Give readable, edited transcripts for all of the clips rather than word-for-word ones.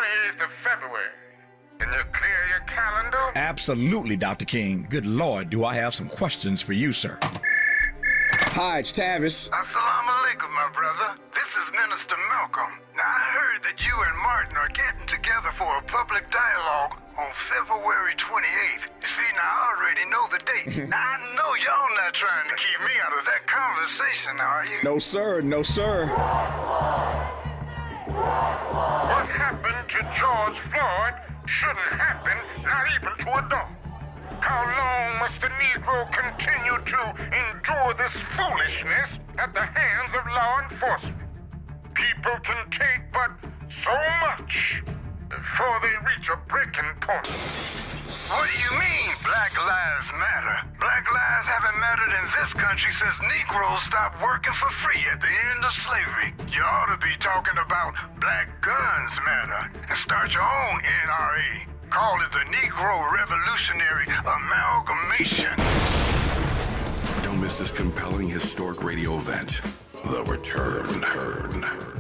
28th of February. Can you clear your calendar? Absolutely, Dr. King. Good Lord, do I have some questions for you, sir. Hi, it's Tavis. Assalamu alaikum, my brother. This is Minister Malcolm. Now, I heard that you and Martin are getting together for a public dialogue on February 28th. You see, now I already know the date. Now, I know y'all not trying to keep me out of that conversation, are you? No, sir. No, sir. What happened to George Floyd shouldn't happen, not even to a dog. How long must the Negro continue to endure this foolishness at the hands of law enforcement? People can take but so much before they reach a breaking point. What do you mean, Black Lives Matter? Black lives haven't mattered in this country since Negroes stopped working for free at the end of slavery. You ought to be talking about Black Guns Matter and start your own NRA. Call it the Negro Revolutionary Amalgamation. Don't miss this compelling historic radio event, The Return.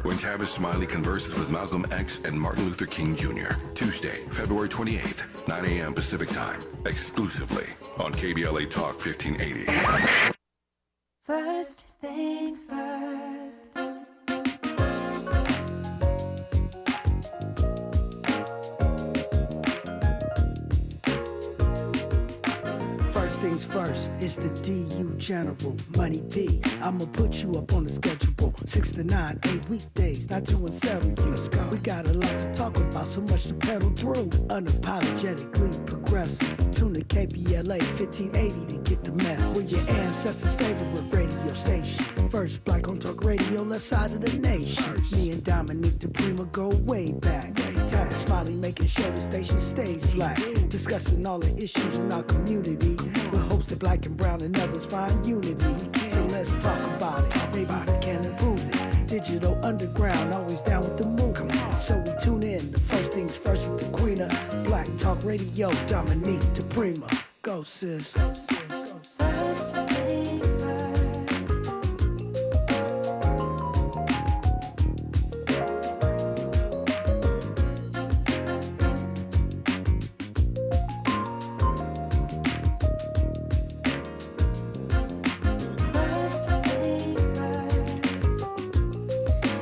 When Tavis Smiley converses with Malcolm X and Martin Luther King Jr. Tuesday, February 28th, 9 a.m. Pacific Time, exclusively on KBLA Talk 1580. First things first. Things first, it's the DU General, Money B. I'ma put you up on the schedule, 6 to 9, 8 weekdays, not 2 and 7. Let's go. We got a lot to talk about, so much to pedal through. Unapologetically progressive. Tune to KBLA 1580 to get the mess. We're your ancestors' favorite radio station. First black on talk radio, left side of the nation. Me and Dominique DiPrima go way back. Tag Smiley making sure the station stays black. Discussing all the issues in our community. We're hosted black and brown and others find unity. So let's talk about it. Maybe we can improve it. Digital underground, always down with the move. So we tune in. The first things first with the queen of Black Talk Radio, Dominique DiPrima. Go sis. First things first.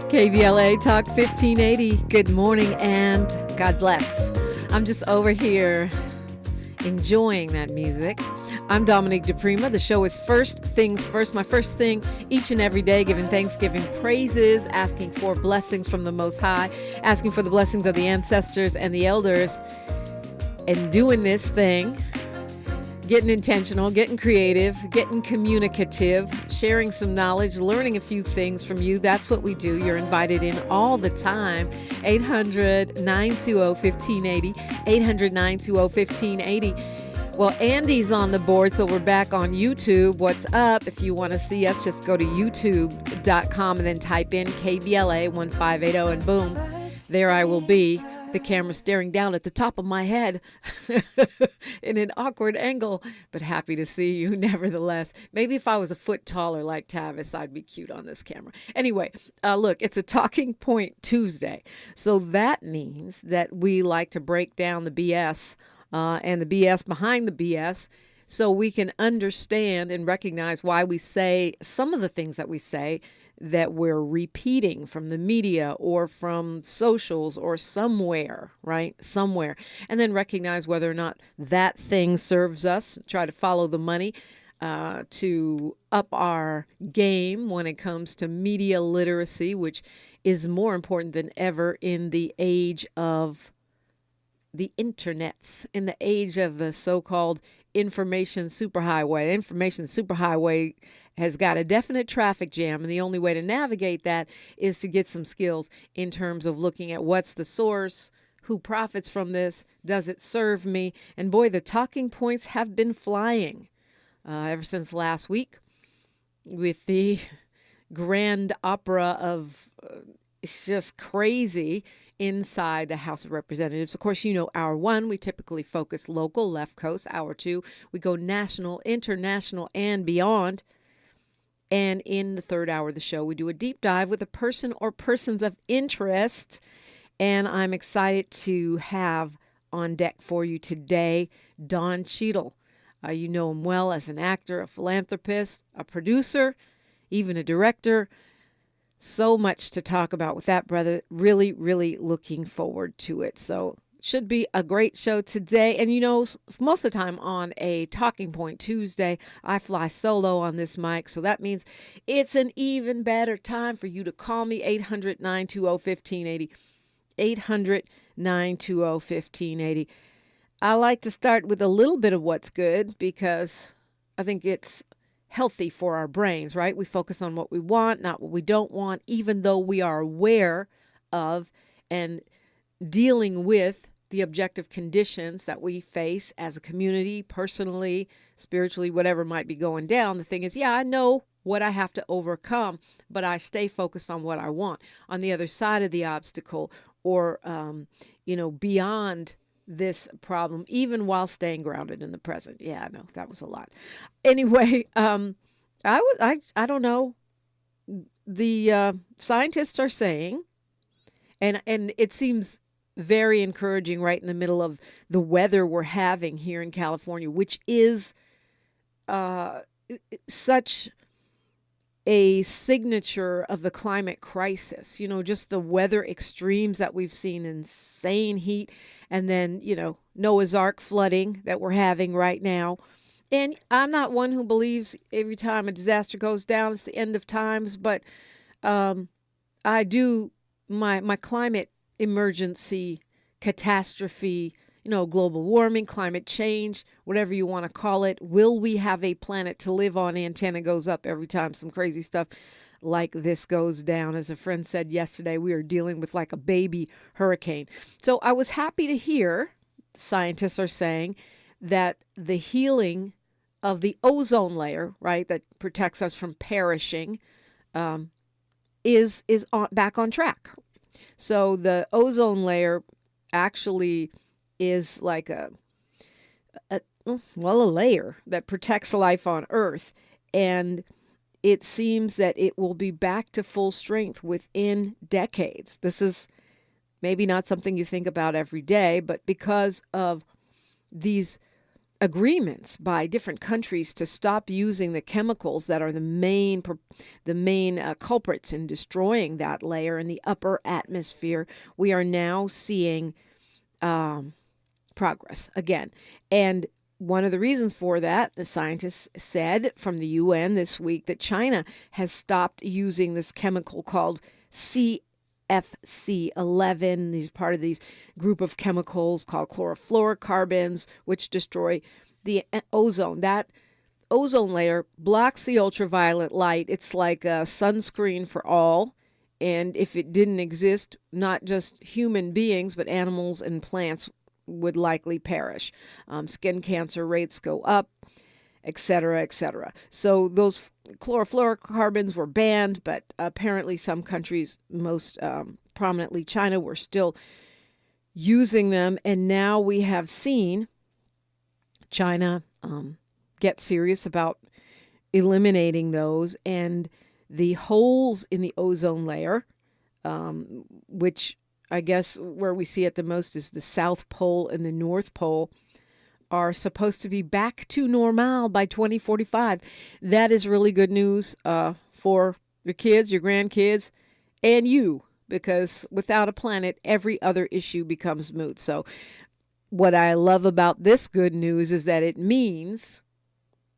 KBLA Talk 1580. Good morning and God bless. I'm just over here enjoying that music. I'm Dominique DiPrima. The show is First Things First. My first thing each and every day, giving Thanksgiving praises, asking for blessings from the Most High, asking for the blessings of the ancestors and the elders, and doing this thing, getting intentional, getting creative, getting communicative, sharing some knowledge, learning a few things from you. That's what we do. You're invited in all the time. 800-920-1580, 800-920-1580. Well, Andy's on the board, so we're back on YouTube. What's up? If you want to see us, just go to youtube.com and then type in KBLA 1580 and boom, there I will be. The camera staring down at the top of my head in an awkward angle, but happy to see you nevertheless. Maybe if I was a foot taller like Tavis, I'd be cute on this camera. Anyway, look, it's a Talking Point Tuesday. So that means that we like to break down the BS and the BS behind the BS so we can understand and recognize why we say some of the things that we say that we're repeating from the media or from socials or somewhere, right? Somewhere. And then recognize whether or not that thing serves us. Try to follow the money to up our game when it comes to media literacy, which is more important than ever in the age of the internets, in the age of the so-called information superhighway. Information superhighway has got a definite traffic jam, and the only way to navigate that is to get some skills in terms of looking at what's the source, who profits from this, does it serve me? And boy, the talking points have been flying ever since last week with the grand opera of it's just crazy inside the House of Representatives. Of course, you know, hour one, we typically focus local, left coast. Hour two, we go national, international, and beyond. And in the third hour of the show, we do a deep dive with a person or persons of interest. And I'm excited to have on deck for you today Don Cheadle. You know him well as an actor, a philanthropist, a producer, even a director. So much to talk about with that brother. Really, really looking forward to it. So should be a great show today. And you know, most of the time on a Talking Point Tuesday, I fly solo on this mic. So that means it's an even better time for you to call me 800-920-1580. 800-920-1580. I like to start with a little bit of what's good because I think it's healthy for our brains, right? We focus on what we want, not what we don't want, even though we are aware of and dealing with the objective conditions that we face as a community, personally, spiritually, whatever might be going down. The thing is, yeah, I know what I have to overcome, but I stay focused on what I want on the other side of the obstacle or, beyond this problem, even while staying grounded in the present. Yeah, I know that was a lot. Anyway, I don't know. The scientists are saying, and it seems very encouraging right in the middle of the weather we're having here in California, which is such a signature of the climate crisis. You know, just the weather extremes that we've seen, insane heat, and then, Noah's Ark flooding that we're having right now. And I'm not one who believes every time a disaster goes down, it's the end of times, but I do, my climate emergency, catastrophe, global warming, climate change, whatever you want to call it. Will we have a planet to live on? Antenna goes up every time some crazy stuff like this goes down. As a friend said yesterday, we are dealing with like a baby hurricane. So I was happy to hear scientists are saying that the healing of the ozone layer, right, that protects us from perishing, is back on track. So the ozone layer actually is like a layer that protects life on Earth. And it seems that it will be back to full strength within decades. This is maybe not something you think about every day, but because of these agreements by different countries to stop using the chemicals that are the main culprits in destroying that layer in the upper atmosphere, we are now seeing progress again. And one of the reasons for that, the scientists said from the UN this week that China has stopped using this chemical called CFC11. These part of these group of chemicals called chlorofluorocarbons, which destroy the ozone. That ozone layer blocks the ultraviolet light. It's like a sunscreen for all. And if it didn't exist, not just human beings, but animals and plants would likely perish. Skin cancer rates go up, et cetera, et cetera. So those chlorofluorocarbons were banned, but apparently some countries, most prominently China, were still using them. And now we have seen China get serious about eliminating those, and the holes in the ozone layer, which I guess where we see it the most is the South Pole and the North Pole, are supposed to be back to normal by 2045. That is really good news for your kids, your grandkids, and you, because without a planet, every other issue becomes moot. So what I love about this good news is that it means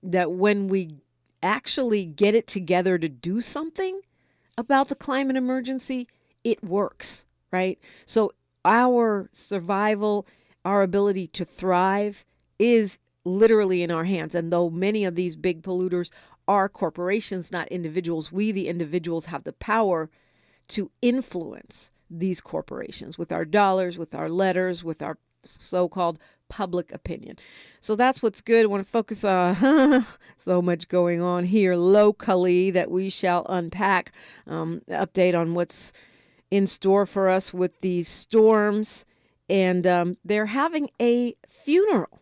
that when we actually get it together to do something about the climate emergency, it works. Right? So our survival, our ability to thrive is literally in our hands. And though many of these big polluters are corporations, not individuals, we, the individuals, have the power to influence these corporations with our dollars, with our letters, with our so-called public opinion. So that's what's good. I want to focus on so much going on here locally that we shall unpack. Update on what's in store for us with these storms. And they're having a funeral,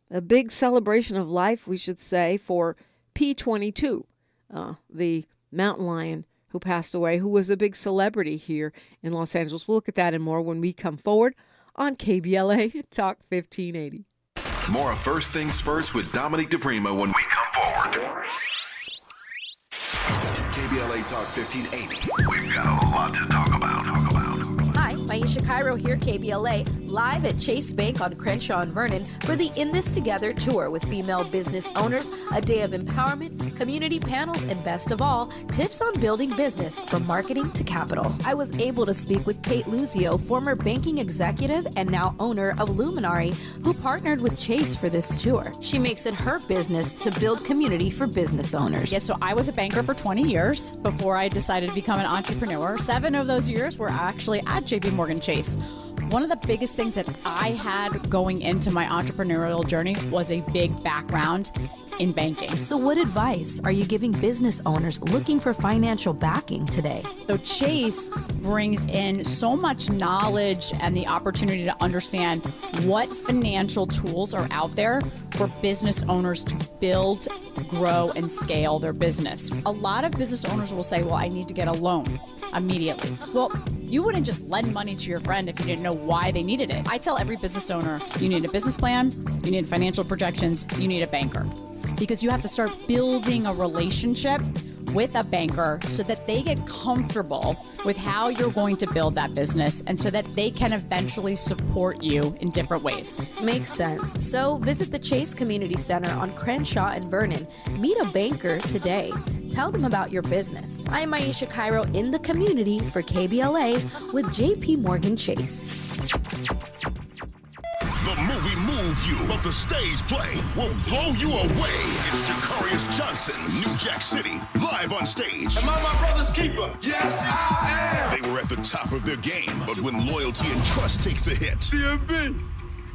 a big celebration of life, we should say, for P22, the mountain lion who passed away, who was a big celebrity here in Los Angeles. We'll look at that and more when we come forward on KBLA Talk 1580. More of First Things First with Dominique DiPrima when we come forward. KBLA Talk 1580. We've got a lot to talk about. Hi, Maisha Cairo here, KBLA, live at Chase Bank on Crenshaw and Vernon for the In This Together tour with female business owners, a day of empowerment, community panels, and best of all, tips on building business from marketing to capital. I was able to speak with Kate Luzio, former banking executive and now owner of Luminary, who partnered with Chase for this tour. She makes it her business to build community for business owners. Yes, so I was a banker for 20 years before I decided to become an entrepreneur. 7 of those years were actually at JP Morgan Chase. One of the biggest things that I had going into my entrepreneurial journey was a big background in banking. So what advice are you giving business owners looking for financial backing today? So Chase brings in so much knowledge and the opportunity to understand what financial tools are out there for business owners to build, grow, and scale their business. A lot of business owners will say, well, I need to get a loan immediately. Well, you wouldn't just lend money to your friend if you didn't know why they needed it. I tell every business owner, you need a business plan, you need financial projections, you need a banker. Because you have to start building a relationship with a banker so that they get comfortable with how you're going to build that business and so that they can eventually support you in different ways. Makes sense. So visit the Chase Community Center on Crenshaw and Vernon. Meet a banker today. Tell them about your business. I'm Maisha Cairo in the community for KBLA with JP Morgan Chase. The movie moved you, but the stage play will blow you away. It's Jacarius Johnson's New Jack City, live on stage. Am I my brother's keeper? Yes, I am. They were at the top of their game, but when loyalty and trust takes a hit, DMB,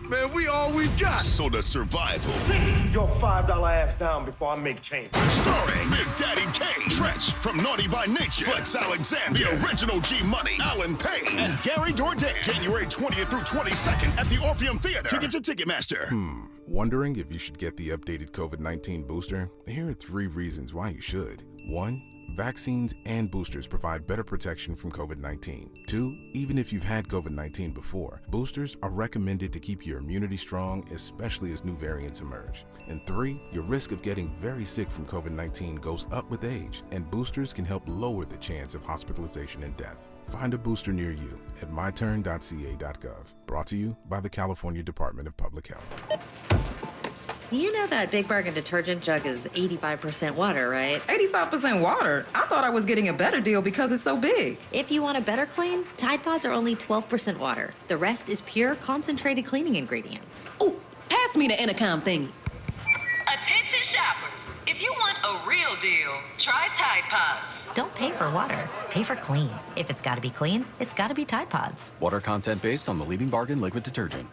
man, we all we got. So does survival. Sit your $5 ass down before I make change. Starring Big Daddy Kane, Stretch from Naughty by Nature, Flex Alexander, the original G Money, Alan Payne, and Gary Dourdan. January 20th through 22nd at the Orpheum Theater. Tickets at Ticketmaster. Wondering if you should get the updated COVID-19 booster? Here are 3 reasons why you should. 1. Vaccines and boosters provide better protection from COVID-19. 2. Even if you've had COVID-19 before, boosters are recommended to keep your immunity strong, especially as new variants emerge. And 3. Your risk of getting very sick from COVID-19 goes up with age, and boosters can help lower the chance of hospitalization and death. Find a booster near you at myturn.ca.gov. Brought to you by the California Department of Public Health. You know that Big Bargain detergent jug is 85% water, right? 85% water? I thought I was getting a better deal because it's so big. If you want a better clean, Tide Pods are only 12% water. The rest is pure, concentrated cleaning ingredients. Ooh, pass me the intercom thingy. Attention shoppers. If you want a real deal, try Tide Pods. Don't pay for water. Pay for clean. If it's got to be clean, it's got to be Tide Pods. Water content based on the leading bargain liquid detergent.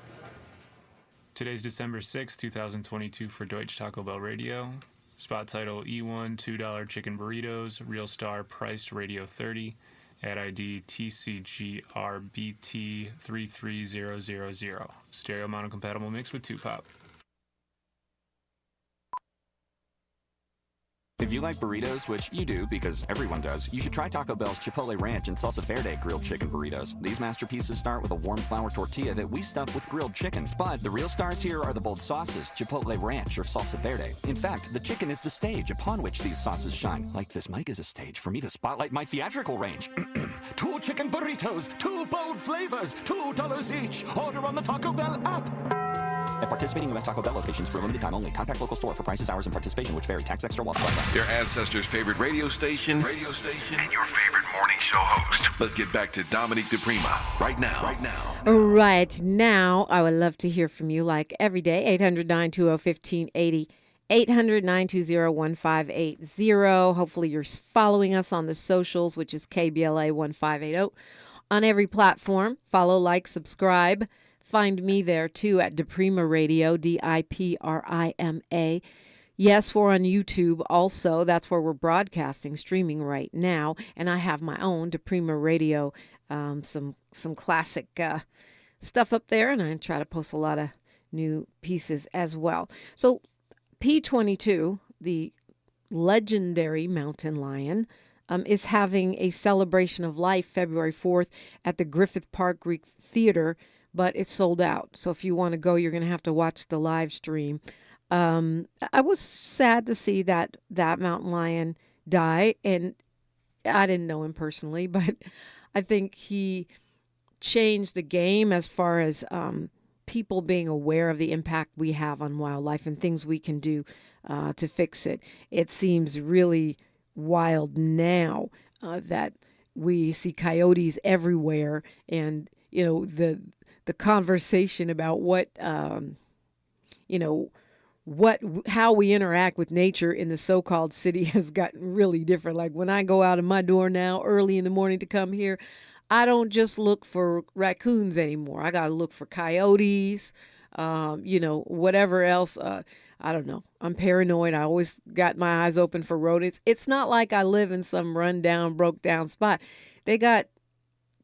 Today's December 6, 2022 for Deutsche Taco Bell Radio. Spot title E1 $2 chicken burritos, Real Star priced radio 30, ad ID TCGRBT33000. Stereo mono compatible mix with 2-pop. If you like burritos, which you do because everyone does, you should try Taco Bell's Chipotle Ranch and Salsa Verde grilled chicken burritos. These masterpieces start with a warm flour tortilla that we stuff with grilled chicken. But the real stars here are the bold sauces, Chipotle Ranch or Salsa Verde. In fact, the chicken is the stage upon which these sauces shine. Like this mic is a stage for me to spotlight my theatrical range. 2 chicken burritos, 2 bold flavors, $2 each. Order on the Taco Bell app. At participating U.S. Taco Bell locations for a limited time only. Contact local store for prices, hours, and participation, which vary. Tax extra while supplies last. Your ancestors' favorite radio station, and your favorite morning show host. Let's get back to Dominique DiPrima right now. Right now, I would love to hear from you like every day. 800-920-1580. 800-920-1580. Hopefully you're following us on the socials, which is KBLA 1580. On every platform, follow, like, subscribe. Find me there, too, at DiPrima Radio, DiPrima. Yes, we're on YouTube also. That's where we're broadcasting, streaming right now. And I have my own DiPrima Radio, some classic stuff up there. And I try to post a lot of new pieces as well. So P22, the legendary mountain lion, is having a celebration of life February 4th at the Griffith Park Greek Theater, but it's sold out. So if you want to go, you're going to have to watch the live stream. I was sad to see that mountain lion die, and I didn't know him personally, but I think he changed the game as far as people being aware of the impact we have on wildlife and things we can do to fix it. It seems really wild now that we see coyotes everywhere, and the conversation about how we interact with nature in the so-called city has gotten really different. Like when I go out of my door now early in the morning to come here, I don't just look for raccoons anymore. I got to look for coyotes, whatever else. I don't know. I'm paranoid. I always got my eyes open for rodents. It's not like I live in some rundown, broke down spot. They got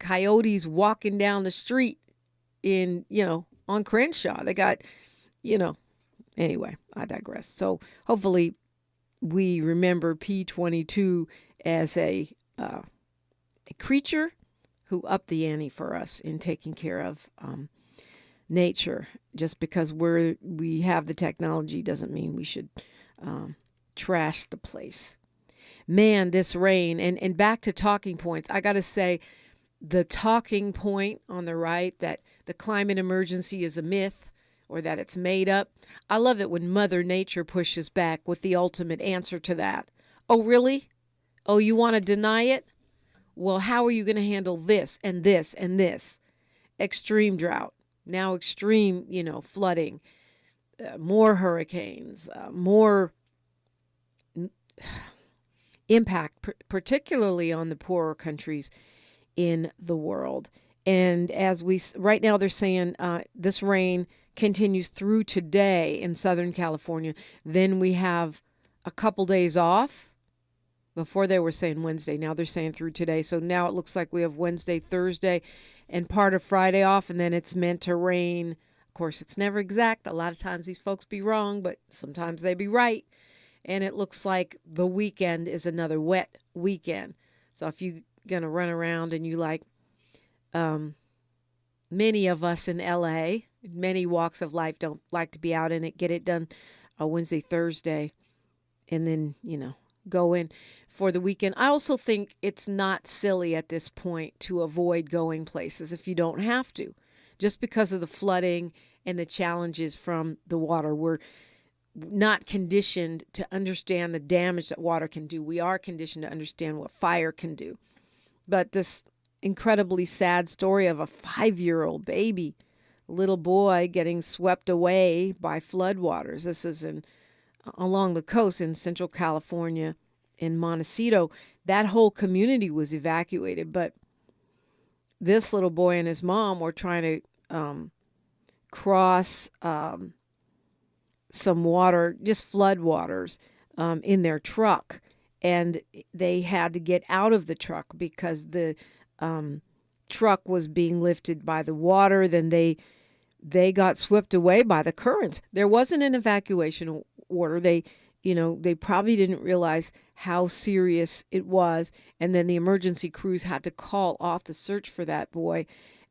coyotes walking down the street on Crenshaw. They got, anyway, I digress. So hopefully we remember P22 as a creature who upped the ante for us in taking care of nature. Just because we have the technology doesn't mean we should trash the place. Man, this rain, and back to talking points. I got to say, the talking point on the right that the climate emergency is a myth or that it's made up. I love it when Mother Nature pushes back with the ultimate answer to that. Oh, really? Oh, you want to deny it? Well, how are you going to handle this and this and this? Extreme drought, now extreme, flooding, more hurricanes, more impact, particularly on the poorer countries in the world. And right now they're saying this rain continues through today in Southern California. Then we have a couple days off. Before they were saying Wednesday. Now they're saying through today. So now it looks like we have Wednesday, Thursday, and part of Friday off, and then it's meant to rain. Of course, it's never exact. A lot of times these folks be wrong, but sometimes they be right. And it looks like the weekend is another wet weekend. So if you're going to run around and you like many of us in LA, many walks of life don't like to be out in it, get it done Wednesday, Thursday, and then, go in for the weekend. I also think it's not silly at this point to avoid going places if you don't have to, just because of the flooding and the challenges from the water. We're not conditioned to understand the damage that water can do. We are conditioned to understand what fire can do. But this incredibly sad story of a 5-year-old baby, little boy getting swept away by floodwaters. This is along the coast in Central California, in Montecito. That whole community was evacuated, but this little boy and his mom were trying to cross some water, just floodwaters, in their truck, and they had to get out of the truck because the truck was being lifted by the water. Then they got swept away by the currents. There wasn't an evacuation order. They probably didn't realize how serious it was. And then the emergency crews had to call off the search for that boy.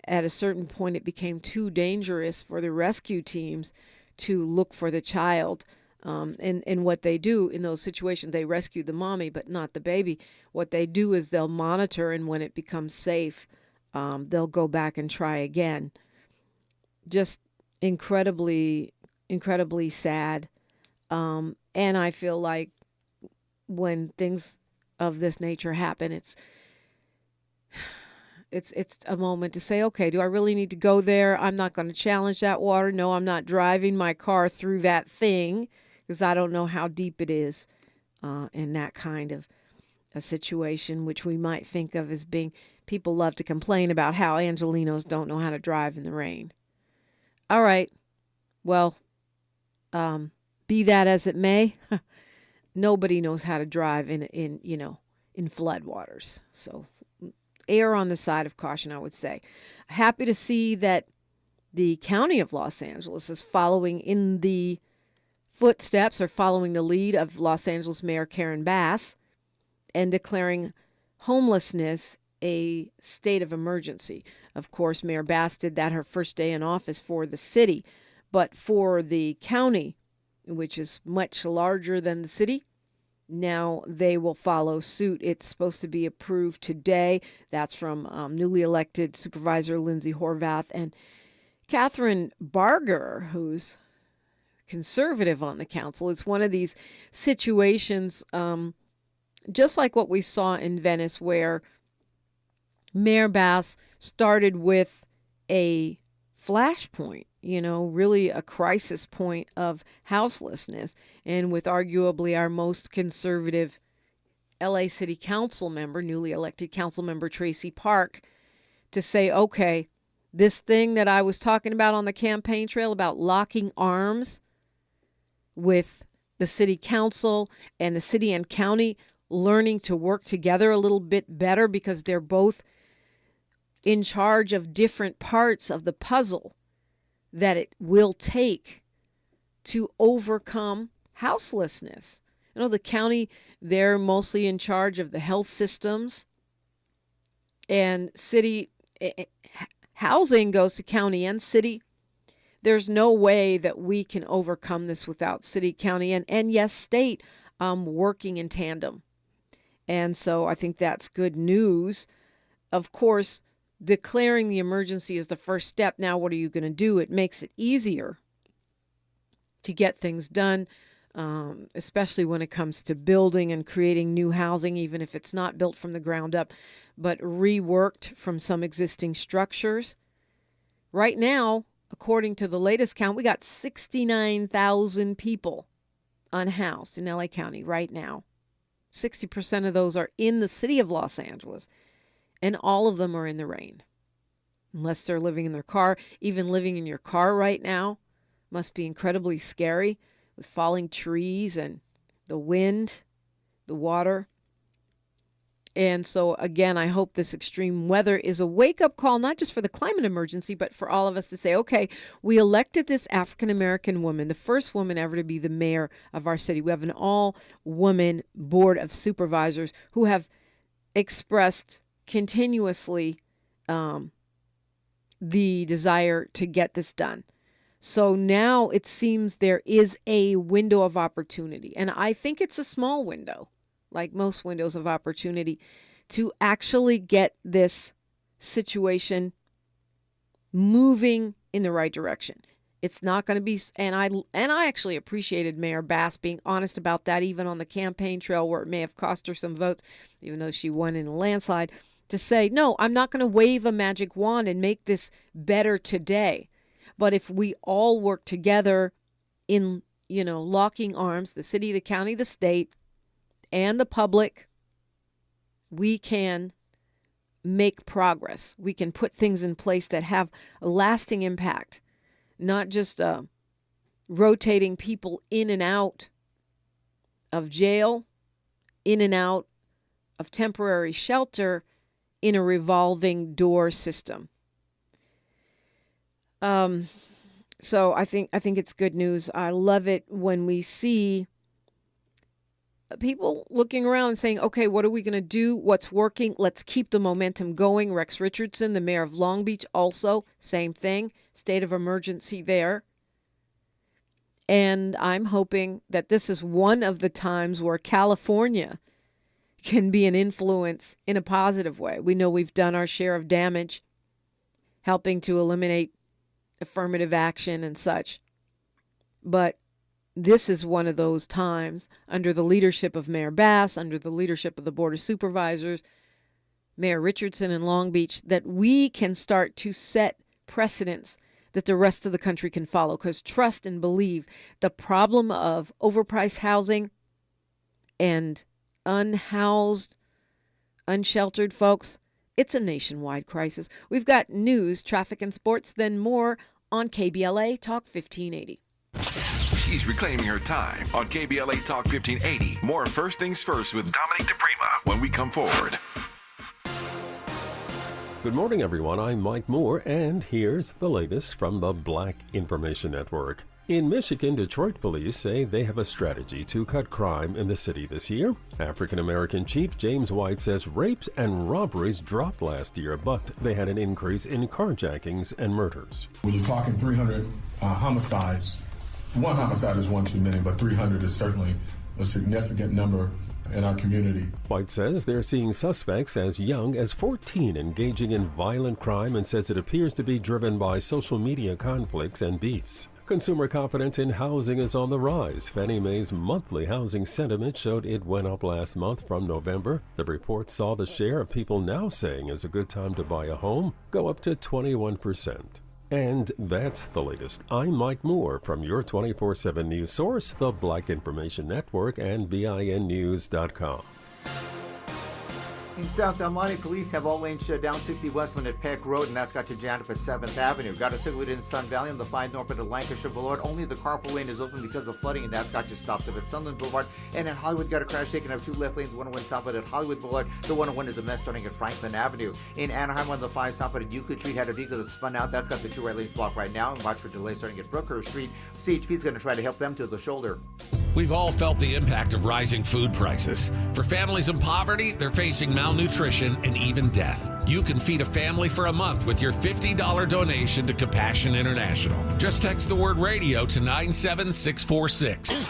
At a certain point, it became too dangerous for the rescue teams to look for the child. And what they do in those situations, they rescue the mommy, but not the baby. What they do is they'll monitor, and when it becomes safe, they'll go back and try again. Just incredibly, incredibly sad. And I feel like when things of this nature happen, it's a moment to say, okay, do I really need to go there? I'm not going to challenge that water. No, I'm not driving my car through that thing because I don't know how deep it is in that kind of a situation, which we might think of as being, people love to complain about how Angelenos don't know how to drive in the rain. All right. Well, be that as it may, nobody knows how to drive in floodwaters. So err on the side of caution, I would say. Happy to see that the County of Los Angeles is following in the footsteps or following the lead of Los Angeles Mayor Karen Bass and declaring homelessness a state of emergency. Of course, Mayor Bass did that her first day in office for the city, but for the county, which is much larger than the city, now they will follow suit. It's supposed to be approved today. That's from newly elected Supervisor Lindsay Horvath and Catherine Barger, who's conservative on the council. It's one of these situations, just like what we saw in Venice, where Mayor Bass started with a flashpoint, really a crisis point of houselessness. And with arguably our most conservative LA City Council member, newly elected council member Tracy Park, to say, okay, this thing that I was talking about on the campaign trail about locking arms with the city council and the city and county learning to work together a little bit better because they're both in charge of different parts of the puzzle that it will take to overcome houselessness. The county, they're mostly in charge of the health systems, and city housing goes to county and city. There's no way that we can overcome this without city, county, and yes, state working in tandem. And so I think that's good news. Of course, declaring the emergency is the first step. Now, what are you going to do? It makes it easier to get things done, especially when it comes to building and creating new housing, even if it's not built from the ground up, but reworked from some existing structures. Right now, according to the latest count, we got 69,000 people unhoused in LA County right now. 60% of those are in the city of Los Angeles. And all of them are in the rain, unless they're living in their car. Even living in your car right now must be incredibly scary with falling trees and the wind, the water. And so, again, I hope this extreme weather is a wake-up call, not just for the climate emergency, but for all of us to say, okay, we elected this African-American woman, the first woman ever to be the mayor of our city. We have an all-woman board of supervisors who have expressed continuously the desire to get this done. So now it seems there is a window of opportunity. And I think it's a small window, like most windows of opportunity, to actually get this situation moving in the right direction. It's not going to be, and I actually appreciated Mayor Bass being honest about that, even on the campaign trail where it may have cost her some votes, even though she won in a landslide, to say, no, I'm not going to wave a magic wand and make this better today. But if we all work together in, locking arms, the city, the county, the state, and the public, we can make progress. We can put things in place that have a lasting impact, not just rotating people in and out of jail, in and out of temporary shelter in a revolving door system. So I think it's good news. I love it when we see people looking around and saying, okay, what are we going to do? What's working? Let's keep the momentum going. Rex Richardson, the mayor of Long Beach, also, same thing, state of emergency there. And I'm hoping that this is one of the times where California can be an influence in a positive way. We know we've done our share of damage, helping to eliminate affirmative action and such. But this is one of those times, under the leadership of Mayor Bass, under the leadership of the Board of Supervisors, Mayor Richardson in Long Beach, that we can start to set precedents that the rest of the country can follow. Because trust and believe, the problem of overpriced housing and unhoused, unsheltered folks, it's a nationwide crisis. We've got news, traffic, and sports, then more on KBLA Talk 1580. She's reclaiming her time on KBLA Talk 1580. More First Things First with Dominique DiPrima when we come forward. Good morning, everyone. I'm Mike Moore, and here's the latest from the Black Information Network. In Michigan, Detroit police say they have a strategy to cut crime in the city this year. African-American Chief James White says rapes and robberies dropped last year, but they had an increase in carjackings and murders. When you're talking 300 homicides, one homicide is one too many, but 300 is certainly a significant number in our community. White says they're seeing suspects as young as 14 engaging in violent crime and says it appears to be driven by social media conflicts and beefs. Consumer confidence in housing is on the rise. Fannie Mae's monthly housing sentiment showed it went up last month from November. The report saw the share of people now saying it's a good time to buy a home go up to 21%. And that's the latest. I'm Mike Moore from your 24/7 news source, the Black Information Network and BINnews.com. In South El Monte, police have all lanes shut down 60 Westman at Peck Road, and that's got to jammed up at 7th Avenue. Got a cigarette in Sun Valley on the 5 northbound at Lancashire Boulevard. Only the carpool lane is open because of flooding, and that's got you stopped up at Sunland Boulevard. And in Hollywood, got a crash taking up 2 left lanes, 101 southbound at Hollywood Boulevard. The 101 is a mess starting at Franklin Avenue. In Anaheim, on the 5 southbound at Euclid Street, had a vehicle that spun out. That's got the 2 right lanes blocked right now, and watch for delays starting at Brookhurst Street. CHP is going to try to help them to the shoulder. We've all felt the impact of rising food prices. For families in poverty, they're facing malnutrition and even death. You can feed a family for a month with your $50 donation to Compassion International. Just text the word radio to 97646.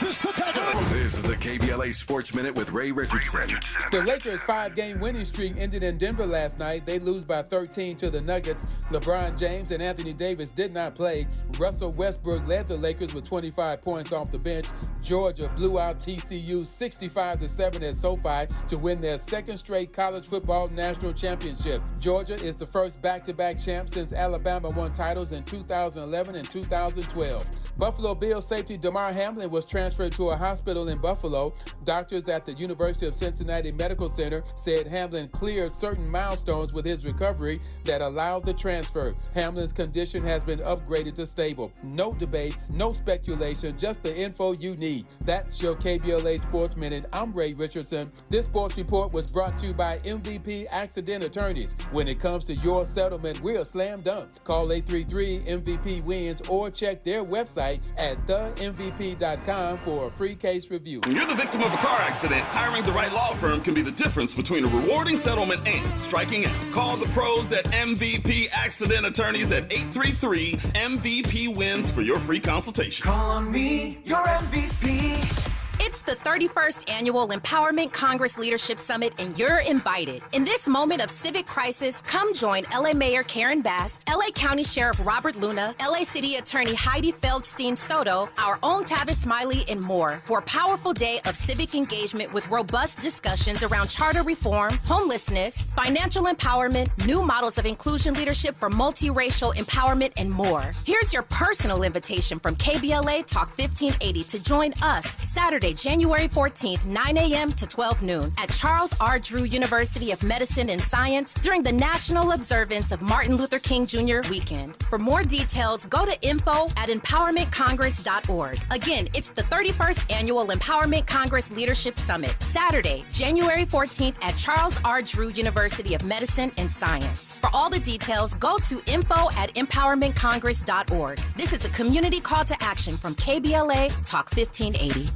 This is the KBLA Sports Minute with Ray Richardson. The Lakers' 5-game winning streak ended in Denver last night. They lose by 13 to the Nuggets. LeBron James and Anthony Davis did not play. Russell Westbrook led the Lakers with 25 points off the bench. Georgia blew out TCU 65-7 at SoFi to win their second straight college football national championship. Georgia is the first back-to-back champ since Alabama won titles in 2011 and 2012. Buffalo Bills safety Damar Hamlin was transferred to a hospital in Buffalo. Doctors at the University of Cincinnati Medical Center said Hamlin cleared certain milestones with his recovery that allowed the transfer. Hamlin's condition has been upgraded to stable. No debates, no speculation, just the info you need. That's your KBLA Sports Minute. I'm Ray Richardson. This sports report was brought to you by MVP Accident Attorneys. When it comes to your settlement, we're a slam dunk. Call 833-MVP-WINS or check their website at themvp.com for a free case review. When you're the victim of a car accident, hiring the right law firm can be the difference between a rewarding settlement and striking out. Call the pros at MVP Accident Attorneys at 833-MVP-WINS for your free consultation. Call on me, your MVP. It's the 31st Annual Empowerment Congress Leadership Summit, and you're invited. In this moment of civic crisis, come join LA Mayor Karen Bass, LA County Sheriff Robert Luna, LA City Attorney Heidi Feldstein Soto, our own Tavis Smiley, and more for a powerful day of civic engagement with robust discussions around charter reform, homelessness, financial empowerment, new models of inclusion leadership for multiracial empowerment, and more. Here's your personal invitation from KBLA Talk 1580 to join us Saturday, January 14th, 9 a.m. to 12 noon at Charles R. Drew University of Medicine and Science during the National Observance of Martin Luther King Jr. weekend. For more details, go to info@empowermentcongress.org. Again, it's the 31st Annual Empowerment Congress Leadership Summit, Saturday, January 14th at Charles R. Drew University of Medicine and Science. For all the details, go to info@empowermentcongress.org. This is a community call to action from KBLA Talk 1580.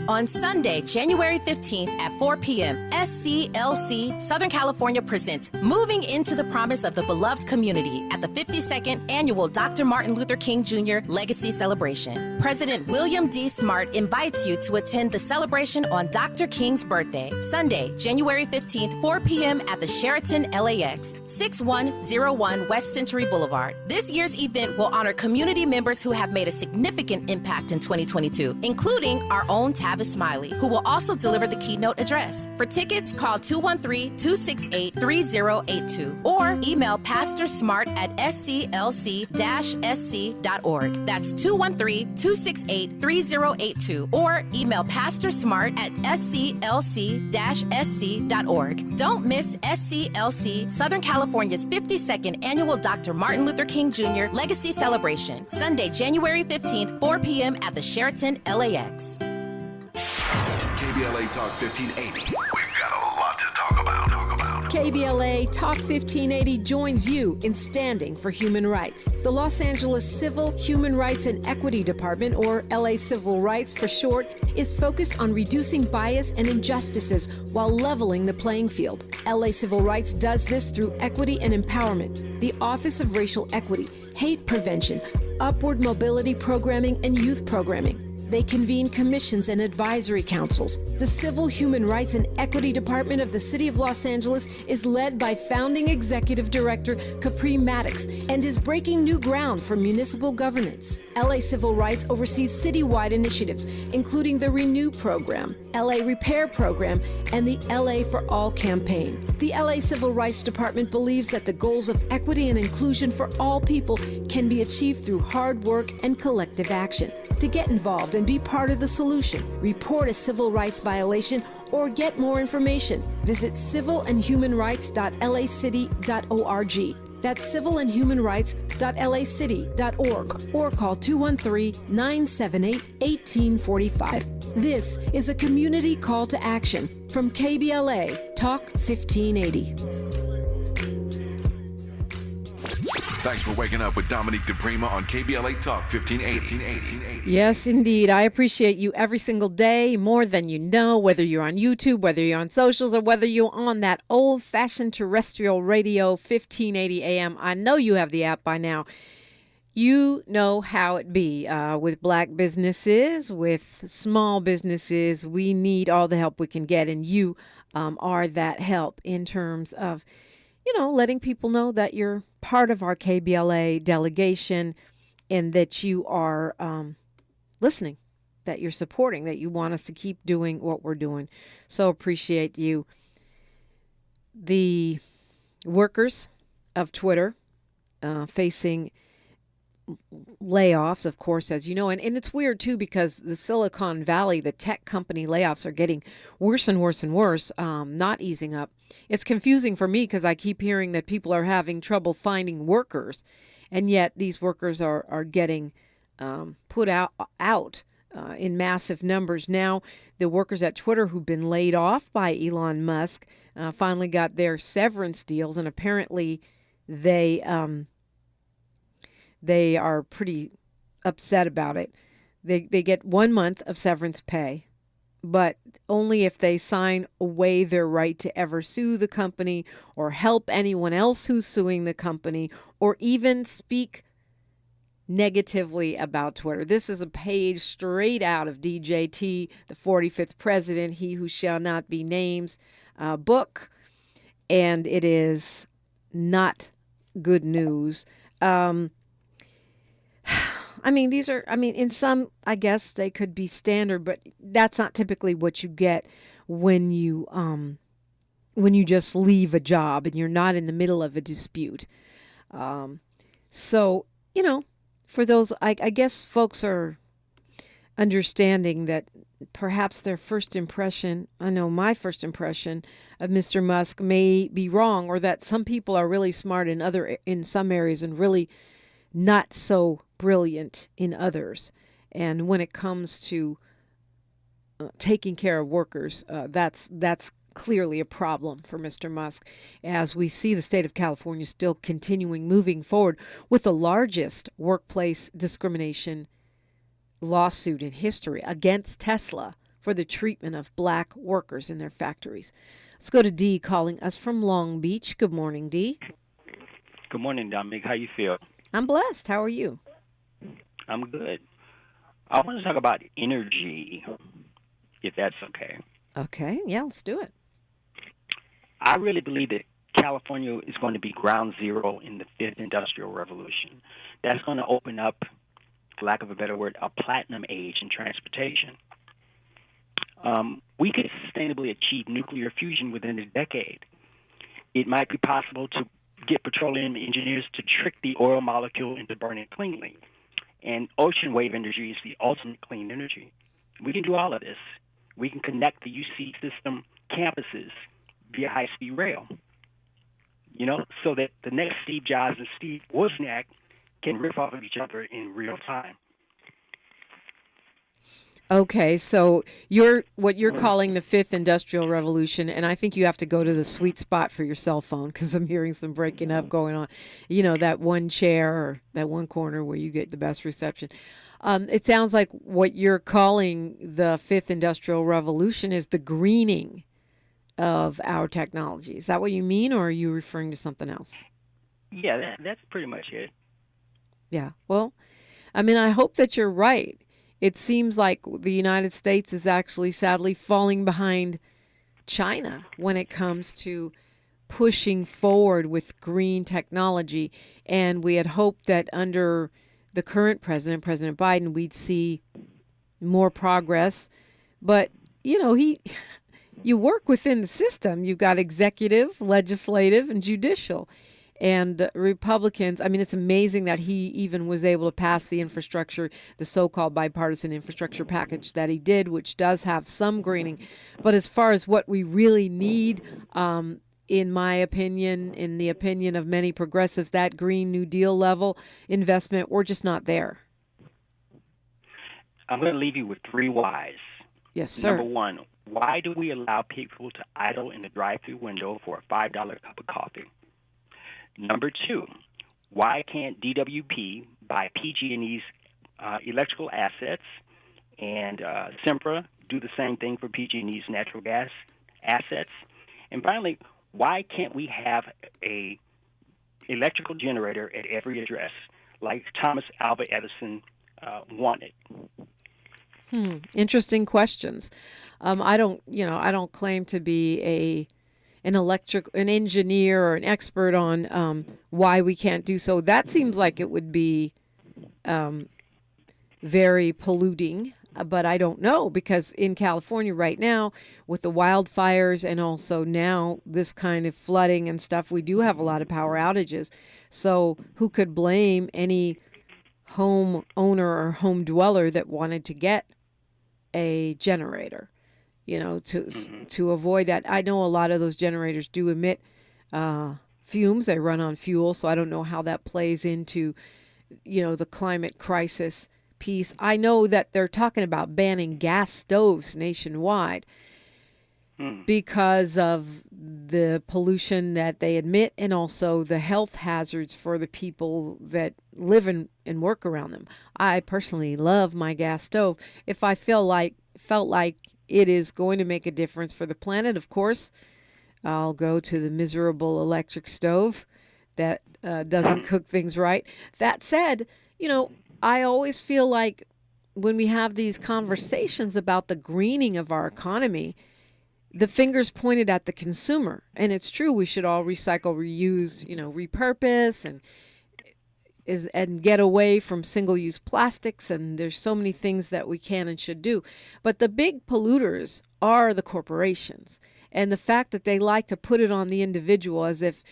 On Sunday, January 15th at 4 p.m., SCLC Southern California presents Moving into the Promise of the Beloved Community at the 52nd Annual Dr. Martin Luther King Jr. Legacy Celebration. President William D. Smart invites you to attend the celebration on Dr. King's birthday, Sunday, January 15th, 4 p.m. at the Sheraton LAX, 6101 West Century Boulevard. This year's event will honor community members who have made a significant impact in 2022, including our own Tavis Smiley, who will also deliver the keynote address. For tickets, call 213-268-3082 or email pastorsmart@sclc-sc.org. That's 213-268-3082 or email pastorsmart@sclc-sc.org. Don't miss SCLC Southern California's 52nd Annual Dr. Martin Luther King Jr. Legacy Celebration, Sunday, January 15th, 4 p.m. at the Sheraton LAX. KBLA Talk 1580. We've got a lot to talk about. KBLA Talk 1580 joins you in standing for human rights. The Los Angeles Civil, Human Rights and Equity Department, or LA Civil Rights for short, is focused on reducing bias and injustices while leveling the playing field. LA Civil Rights does this through equity and empowerment, the Office of Racial Equity, hate prevention, upward mobility programming, and youth programming. They convene commissions and advisory councils. The Civil, Human Rights and Equity Department of the City of Los Angeles is led by founding executive director Capri Maddox and is breaking new ground for municipal governance. LA Civil Rights oversees citywide initiatives, including the Renew program, LA Repair program, and the LA for All campaign. The LA Civil Rights Department believes that the goals of equity and inclusion for all people can be achieved through hard work and collective action. To get involved and be part of the solution, report a civil rights violation, or get more information, visit civilandhumanrights.lacity.org. That's civilandhumanrights.lacity.org or call 213-978-1845. This is a community call to action from KBLA Talk 1580. Thanks for waking up with Dominique DiPrima on KBLA Talk 1580. Yes, indeed. I appreciate you every single day, more than you know, whether you're on YouTube, whether you're on socials, or whether you're on that old-fashioned terrestrial radio 1580 AM. I know you have the app by now. You know how it be with black businesses, with small businesses. We need all the help we can get, and you are that help in terms of, letting people know that you're part of our KBLA delegation and that you are listening, that you're supporting, that you want us to keep doing what we're doing. So appreciate you. The workers of Twitter facing layoffs, of course, as you know, and it's weird too because the Silicon Valley, the tech company layoffs are getting worse and worse and worse, not easing up. It's confusing for me because I keep hearing that people are having trouble finding workers, and yet these workers are getting put out in massive numbers. Now, the workers at Twitter who've been laid off by Elon Musk finally got their severance deals, and apparently they are pretty upset about it. They get 1 month of severance pay, but only if they sign away their right to ever sue the company or help anyone else who's suing the company or even speak negatively about Twitter. This is a page straight out of DJT, the 45th President, He Who Shall Not Be Named book, and it is not good news. In some, I guess they could be standard, but that's not typically what you get when you just leave a job and you're not in the middle of a dispute. For those, I guess folks are understanding that perhaps their first impression, I know my first impression of Mr. Musk may be wrong, or that some people are really smart in some areas and really not so brilliant in others. And when it comes to taking care of workers, that's clearly a problem for Mr. Musk, as we see the state of California still moving forward with the largest workplace discrimination lawsuit in history against Tesla for the treatment of black workers in their factories. Let's go to Dee calling us from Long Beach. Good morning, Dee. Good morning, Dominique. How you feel? I'm blessed. How are you? I'm good. I want to talk about energy, if that's okay. Okay. Yeah, let's do it. I really believe that California is going to be ground zero in the fifth industrial revolution. That's going to open up, for lack of a better word, a platinum age in transportation. We could sustainably achieve nuclear fusion within a decade. It might be possible to get petroleum engineers to trick the oil molecule into burning cleanly. And ocean wave energy is the ultimate clean energy. We can do all of this. We can connect the UC system campuses via high-speed rail, so that the next Steve Jobs and Steve Wozniak can riff off of each other in real time. Okay, so what you're calling the fifth industrial revolution, and I think you have to go to the sweet spot for your cell phone because I'm hearing some breaking up going on. You know, that one chair or that one corner where you get the best reception. It sounds like what you're calling the fifth industrial revolution is the greening of our technology. Is that what you mean, or are you referring to something else? Yeah, that's pretty much it. Yeah, well, I mean, I hope that you're right. It seems like the United States is actually sadly falling behind China when it comes to pushing forward with green technology. And we had hoped that under the current president, President Biden, we'd see more progress. But, you know, you work within the system. You've got executive, legislative, and judicial. And Republicans, I mean, it's amazing that he even was able to pass the infrastructure, the so-called bipartisan infrastructure package that he did, which does have some greening. But as far as what we really need, in my opinion, in the opinion of many progressives, that Green New Deal level investment, we're just not there. I'm going to leave you with 3 whys. Yes, sir. Number 1, why do we allow people to idle in the drive-through window for a $5 cup of coffee? Number 2, why can't DWP buy PG&E's electrical assets and Sempra do the same thing for PG&E's natural gas assets? And finally, why can't we have a electrical generator at every address like Thomas Alva Edison wanted? Interesting questions. I don't claim to be an engineer or an expert on why we can't do so. That seems like it would be very polluting, but I don't know, because in California right now with the wildfires and also now this kind of flooding and stuff, we do have a lot of power outages. So who could blame any home owner or home dweller that wanted to get a generator? You know, to avoid that. I know a lot of those generators do emit fumes. They run on fuel, so I don't know how that plays into, you know, the climate crisis piece. I know that they're talking about banning gas stoves nationwide because of the pollution that they emit and also the health hazards for the people that live and work around them. I personally love my gas stove. If I felt like it is going to make a difference for the planet, of course, I'll go to the miserable electric stove that doesn't cook things right. That said, you know, I always feel like when we have these conversations about the greening of our economy, the finger's pointed at the consumer. And it's true, we should all recycle, reuse, you know, repurpose and get away from single-use plastics, and there's so many things that we can and should do. But the big polluters are the corporations, and the fact that they like to put it on the individual as if,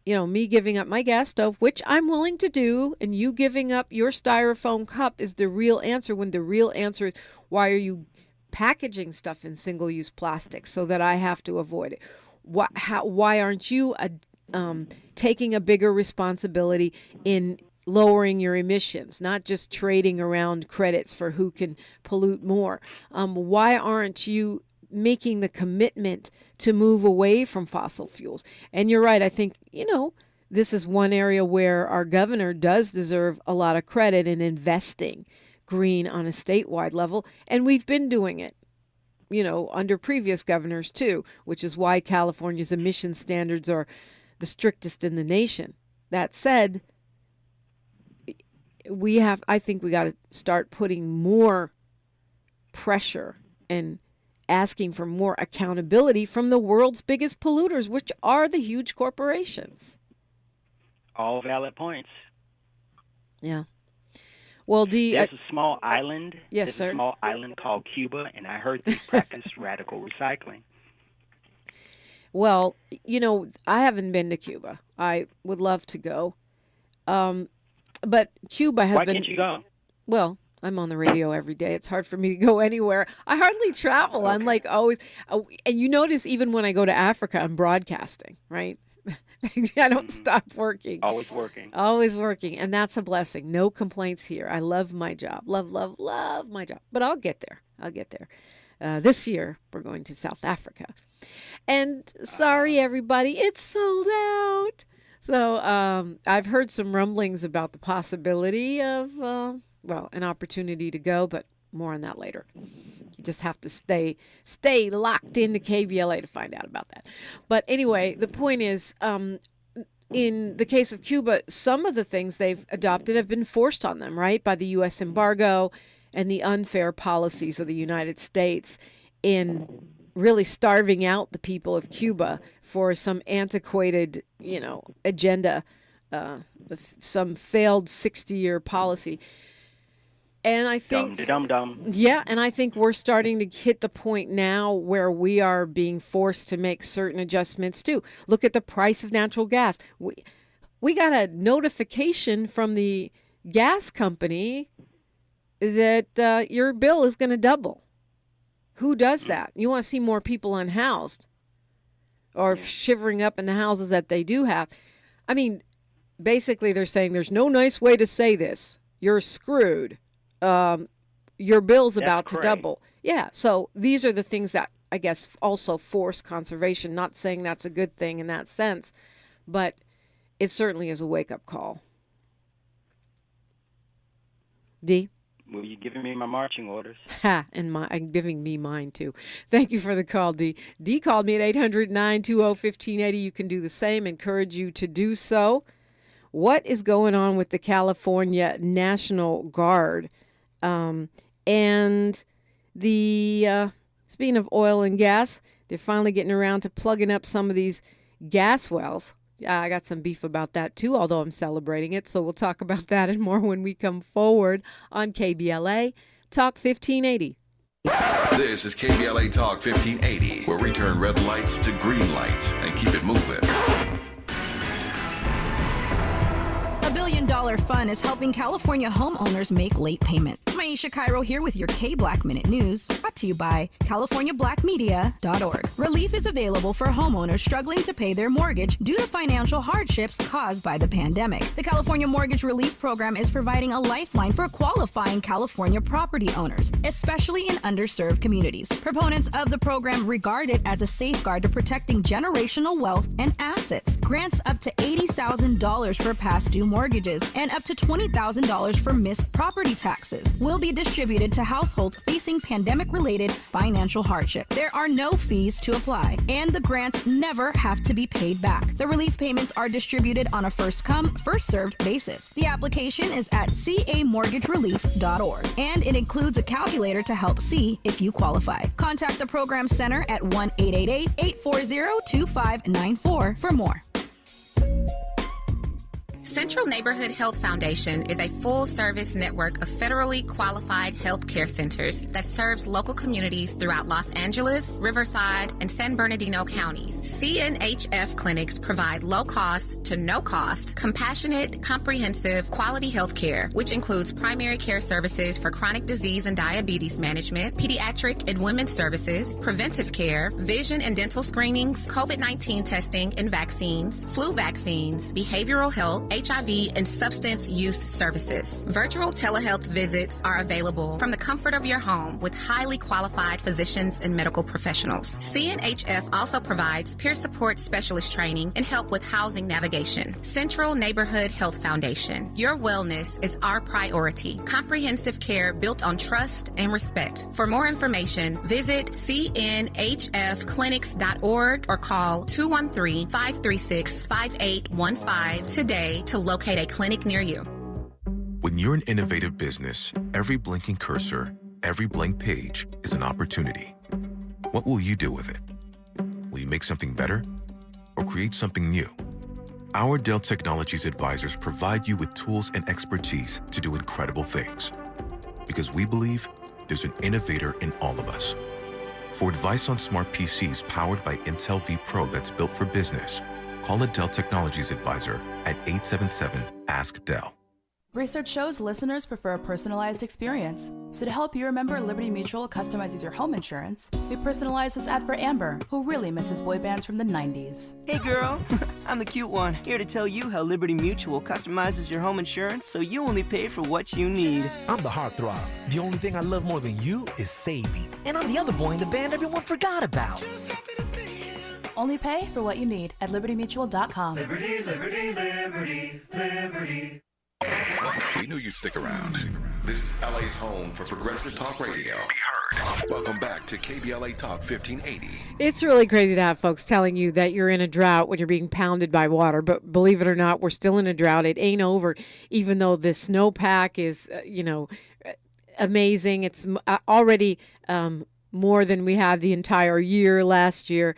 you know, me giving up my gas stove, which I'm willing to do, and you giving up your styrofoam cup is the real answer, when the real answer is, why are you packaging stuff in single-use plastic so that I have to avoid it? Why aren't you taking a bigger responsibility in lowering your emissions, not just trading around credits for who can pollute more? Why aren't you making the commitment to move away from fossil fuels? And you're right. I think, you know, this is one area where our governor does deserve a lot of credit in investing green on a statewide level. And we've been doing it, you know, under previous governors too, which is why California's emission standards are the strictest in the nation. That said, I think we got to start putting more pressure and asking for more accountability from the world's biggest polluters, which are the huge corporations. All valid points. Yeah. Well, there's a small island. Yes, sir. A small island called Cuba, and I heard they practice radical recycling. Well, you know, I haven't been to Cuba. I would love to go. But Cuba has Why been... can't you go? Well, I'm on the radio every day. It's hard for me to go anywhere. I hardly travel. Okay. I'm like always... and you notice even when I go to Africa, I'm broadcasting, right? I don't stop working. Always working. Always working. And that's a blessing. No complaints here. I love my job. Love my job. But I'll get there. This year, we're going to South Africa. And sorry, everybody, it's sold out. So I've heard some rumblings about the possibility of, an opportunity to go, but more on that later. You just have to stay locked into KBLA to find out about that. But anyway, the point is, in the case of Cuba, some of the things they've adopted have been forced on them, right, by the U.S. embargo and the unfair policies of the United States in really starving out the people of Cuba for some antiquated, agenda, some failed 60-year policy. And I think, and I think we're starting to hit the point now where we are being forced to make certain adjustments too. Look at the price of natural gas. We got a notification from the gas company that your bill is going to double. Who does that? You want to see more people unhoused or shivering up in the houses that they do have. I mean, basically they're saying there's no nice way to say this. You're screwed. Your bill's about to double. Yeah, so these are the things that I guess also force conservation. Not saying that's a good thing in that sense, but it certainly is a wake-up call. D? Well, you're giving me my marching orders. And giving me mine, too. Thank you for the call, D. D called me at 800-920-1580. You can do the same. Encourage you to do so. What is going on with the California National Guard? And the, speaking of oil and gas, they're finally getting around to plugging up some of these gas wells. I got some beef about that, too, although I'm celebrating it. So we'll talk about that and more when we come forward on KBLA Talk 1580. This is KBLA Talk 1580, where we turn red lights to green lights and keep it moving. $1 billion fund is helping California homeowners make late payment. Maisha Cairo here with your K-Black Minute News, brought to you by CaliforniaBlackMedia.org. Relief is available for homeowners struggling to pay their mortgage due to financial hardships caused by the pandemic. The California Mortgage Relief Program is providing a lifeline for qualifying California property owners, especially in underserved communities. Proponents of the program regard it as a safeguard to protecting generational wealth and assets. Grants up to $80,000 for past due mortgages and up to $20,000 for missed property taxes will be distributed to households facing pandemic-related financial hardship. There are no fees to apply, and the grants never have to be paid back. The relief payments are distributed on a first-come, first-served basis. The application is at camortgagerelief.org, and it includes a calculator to help see if you qualify. Contact the Program Center at 1-888-840-2594 for more. Central Neighborhood Health Foundation is a full-service network of federally qualified health care centers that serves local communities throughout Los Angeles, Riverside, and San Bernardino counties. CNHF clinics provide low-cost to no-cost, compassionate, comprehensive, quality health care, which includes primary care services for chronic disease and diabetes management, pediatric and women's services, preventive care, vision and dental screenings, COVID-19 testing and vaccines, flu vaccines, behavioral health, HIV, and substance use services. Virtual telehealth visits are available from the comfort of your home with highly qualified physicians and medical professionals. CNHF also provides peer support specialist training and help with housing navigation. Central Neighborhood Health Foundation. Your wellness is our priority. Comprehensive care built on trust and respect. For more information, visit cnhfclinics.org or call 213-536-5815 today to locate a clinic near you. When you're an innovative business, every blinking cursor, every blank page is an opportunity. What will you do with it? Will you make something better or create something new? Our Dell Technologies advisors provide you with tools and expertise to do incredible things. Because we believe there's an innovator in all of us. For advice on smart PCs powered by Intel vPro that's built for business, call a Dell Technologies advisor at 877-ASK-DELL. Research shows listeners prefer a personalized experience. So to help you remember, Liberty Mutual customizes your home insurance. We personalized this ad for Amber, who really misses boy bands from the 90s. Hey girl, I'm the cute one, here to tell you how Liberty Mutual customizes your home insurance so you only pay for what you need. I'm the heartthrob. The only thing I love more than you is saving. And I'm the other boy in the band everyone forgot about. Only pay for what you need at libertymutual.com. Liberty, liberty, liberty, liberty. We knew you'd stick around. This is LA's home for progressive talk radio. Welcome back to KBLA Talk 1580. It's really crazy to have folks telling you that you're in a drought when you're being pounded by water. But believe it or not, we're still in a drought. It ain't over, even though the snowpack is, amazing. It's already more than we had the entire year last year.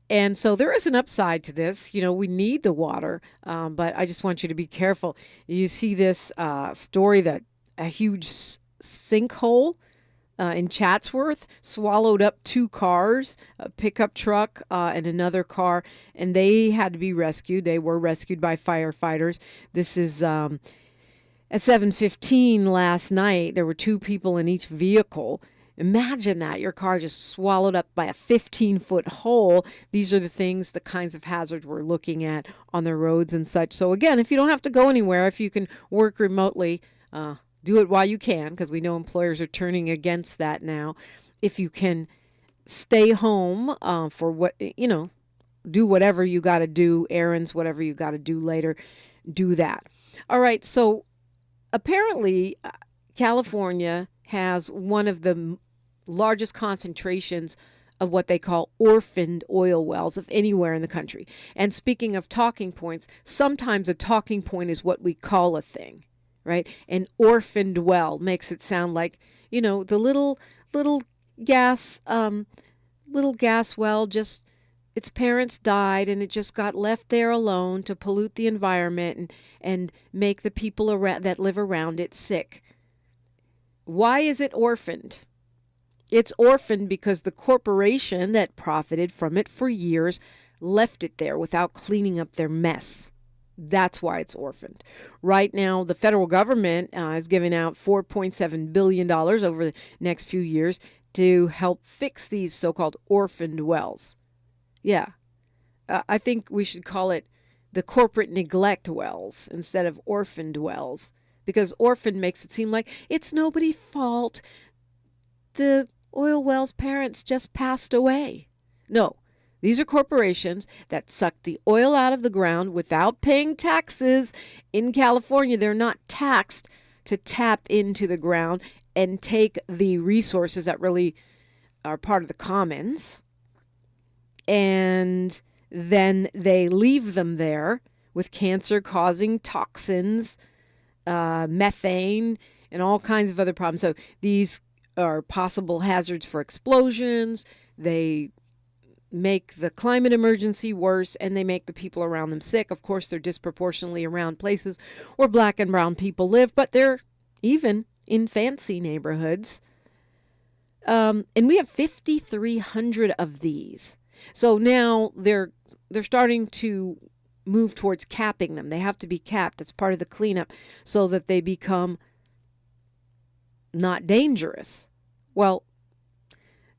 And so there is an upside to this. We need the water, but I just want you to be careful. You see this story that a huge sinkhole in Chatsworth swallowed up 2 cars, a pickup truck and another car, and they had to be rescued. They were rescued by firefighters. This is at 7:15 last night. There were 2 people in each vehicle. Imagine that, your car just swallowed up by a 15-foot hole. These are the kinds of hazards we're looking at on the roads and such. So again, if you don't have to go anywhere, if you can work remotely, do it while you can, because we know employers are turning against that now. If you can stay home for do whatever you got to do, errands, whatever you got to do later, do that. All right, so apparently California has one of the largest concentrations of what they call orphaned oil wells of anywhere in the country. And speaking of talking points, sometimes a talking point is what we call a thing, right? An orphaned well makes it sound like, the little gas well, just its parents died and it just got left there alone to pollute the environment and make the people that live around it sick. Why is it orphaned? It's orphaned because the corporation that profited from it for years left it there without cleaning up their mess. That's why it's orphaned. Right now, the federal government is giving out $4.7 billion over the next few years to help fix these so-called orphaned wells. Yeah, I think we should call it the corporate neglect wells instead of orphaned wells, because orphan makes it seem like it's nobody's fault. The oil well's parents just passed away. No, these are corporations that suck the oil out of the ground without paying taxes. In California, they're not taxed to tap into the ground and take the resources that really are part of the commons, and then they leave them there with cancer-causing toxins, methane, and all kinds of other problems. So these are possible hazards for explosions. They make the climate emergency worse, and they make the people around them sick. Of course, they're disproportionately around places where black and brown people live, but they're even in fancy neighborhoods. And we have 5,300 of these. So now they're starting to move towards capping them. They have to be capped. That's part of the cleanup so that they become not dangerous. Well,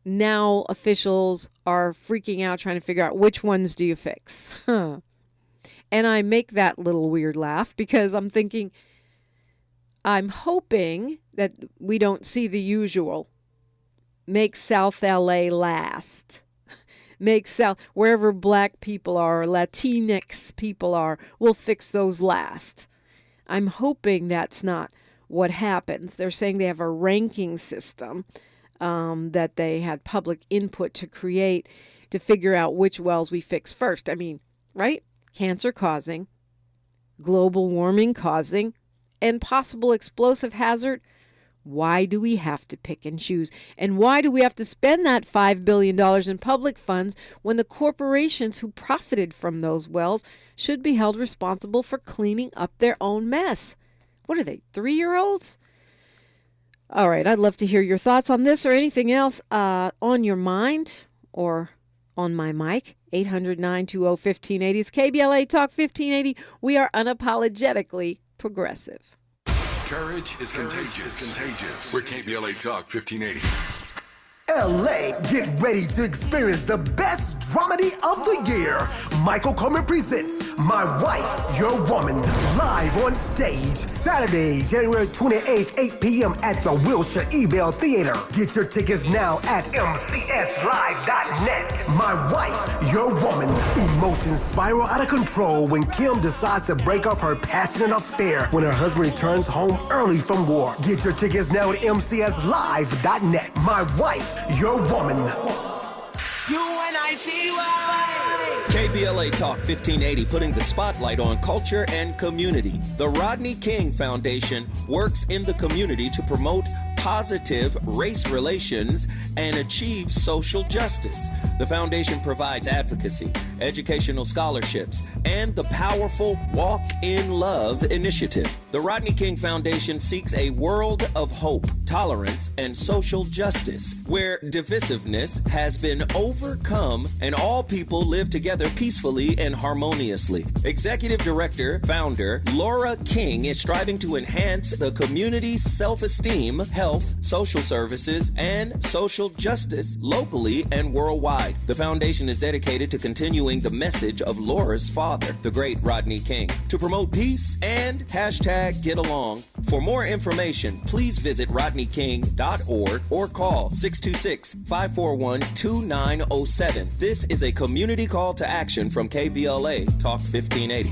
now officials are freaking out trying to figure out which ones do you fix. And I make that little weird laugh because I'm thinking, I'm hoping that we don't see the usual. Make South LA last. Make South, wherever black people are, Latinx people are, we'll fix those last. I'm hoping that's not what happens. They're saying they have a ranking system that they had public input to create to figure out which wells we fix first. I mean, right? Cancer causing, global warming causing, and possible explosive hazard. Why do we have to pick and choose? And why do we have to spend that $5 billion in public funds when the corporations who profited from those wells should be held responsible for cleaning up their own mess? What are they, 3-year-olds? All right, I'd love to hear your thoughts on this or anything else on your mind or on my mic. 800-920-1580 is KBLA Talk 1580. We are unapologetically progressive. Courage is contagious. We're KBLA Talk 1580. LA, get ready to experience the best dramedy of the year. Michael Coleman presents My Wife, Your Woman, live on stage, Saturday, January 28th, 8 p.m. at the Wilshire Ebell Theater. Get your tickets now at mcslive.net. My Wife, Your Woman. Emotions spiral out of control when Kim decides to break off her passionate affair when her husband returns home early from war. Get your tickets now at mcslive.net. My Wife, Your Woman. KBLA Talk 1580, putting the spotlight on culture and community. The Rodney King Foundation works in the community to promote positive race relations and achieve social justice. The foundation provides advocacy, educational scholarships, and the powerful Walk in Love initiative. The Rodney King Foundation seeks a world of hope, tolerance, and social justice, where divisiveness has been overcome and all people live together peacefully and harmoniously. Executive Director, founder Laura King is striving to enhance the community's self-esteem, health, social services, and social justice locally and worldwide. The foundation is dedicated to continuing the message of Laura's father, the great Rodney King, to promote peace and #GetAlong. For more information, please visit rodneyking.org or call 626-541-2907. This is a community call to action from KBLA Talk 1580.